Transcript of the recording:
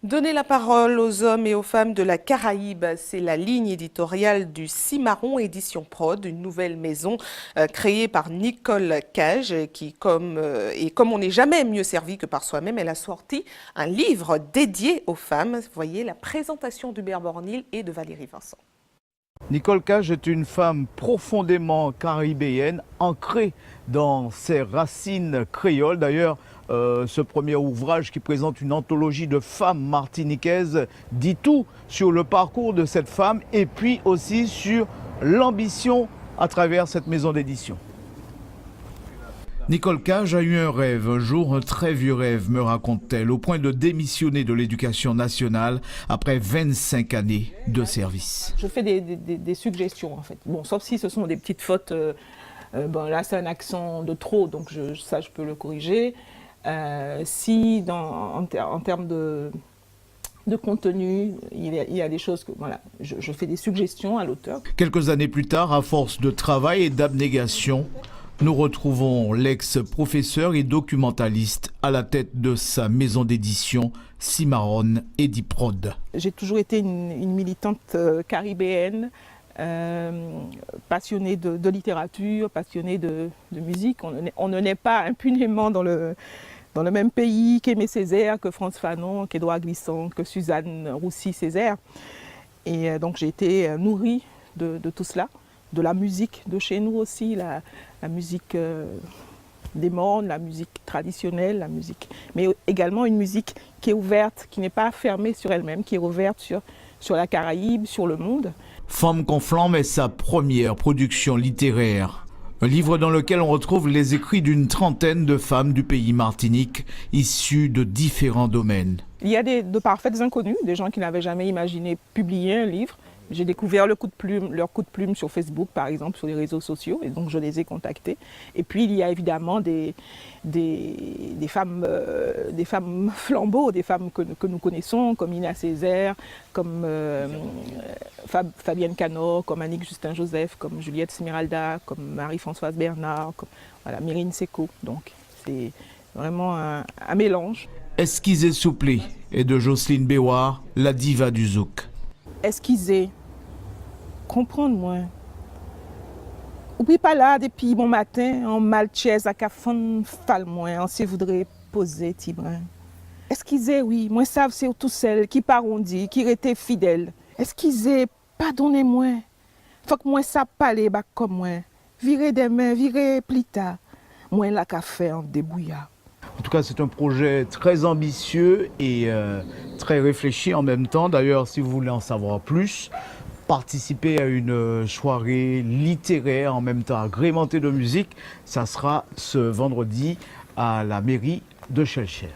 Donner la parole aux hommes et aux femmes de la Caraïbe, c'est la ligne éditoriale du Cimarron Édition Prod, une nouvelle maison créée par Nicole Cage, qui, comme on n'est jamais mieux servi que par soi-même, elle a sorti un livre dédié aux femmes. Vous voyez la présentation d'Hubert Bornil et de Valérie Vincent. Nicole Cage est une femme profondément caribéenne, ancrée dans ses racines créoles. D'ailleurs, ce premier ouvrage qui présente une anthologie de femmes martiniquaises dit tout sur le parcours de cette femme et puis aussi sur l'ambition à travers cette maison d'édition. Nicole Cage a eu un rêve, un jour un très vieux rêve, me raconte-t-elle, au point de démissionner de l'éducation nationale après 25 années de service. Je fais des suggestions en fait, bon, sauf si ce sont des petites fautes, bon, là c'est un accent de trop, donc ça je peux le corriger. Si en termes de contenu, il y a des choses que voilà, je fais des suggestions à l'auteur. Quelques années plus tard, à force de travail et d'abnégation, nous retrouvons l'ex-professeur et documentaliste à la tête de sa maison d'édition Cimarron Édiprod. J'ai toujours été une militante caribéenne, passionnée de littérature, passionnée de musique. On ne naît pas impunément dans le même pays qu'Aimé Césaire, que Frantz Fanon, qu'Édouard Glissant, que Suzanne Roussy-Césaire. Et donc j'ai été nourrie de tout cela, de la musique de chez nous aussi, la musique des mornes, la musique traditionnelle, la musique, mais également une musique qui est ouverte, qui n'est pas fermée sur elle-même, qui est ouverte sur la Caraïbe, sur le monde. Femme qu'on flambe est sa première production littéraire. Un livre dans lequel on retrouve les écrits d'une trentaine de femmes du pays Martinique, issues de différents domaines. Il y a de parfaits inconnus, des gens qui n'avaient jamais imaginé publier un livre. J'ai découvert leur coup de plume sur Facebook, par exemple, sur les réseaux sociaux, et donc je les ai contactés. Et puis il y a évidemment des femmes flambeaux, des femmes que nous connaissons, comme Ina Césaire, comme Fabienne Canor, comme Annick Justin-Joseph, comme Juliette Smiralda, comme Marie-Françoise Bernard, comme voilà, Myrine Seco. Donc c'est vraiment un mélange. Esquissé souplé et de Jocelyne Béouard, la diva du zouk. Esquiser, comprendre moi. Oublie pas là depuis bon matin, en malchaise à cafon fal moi, on se voudrait poser tibrin. Esquiser, oui, moi savent c'est tout celles qui parondi, qui étaient fidèles. Esquiser, pardonnez-moi. Faut que moi ça parler bas comme moi. Virer des mains, virer plus tard. Moi la café en débrouillard. En tout cas, c'est un projet très ambitieux et très réfléchi en même temps. D'ailleurs, si vous voulez en savoir plus, participer à une soirée littéraire en même temps agrémentée de musique, ça sera ce vendredi à la mairie de Schœlcher.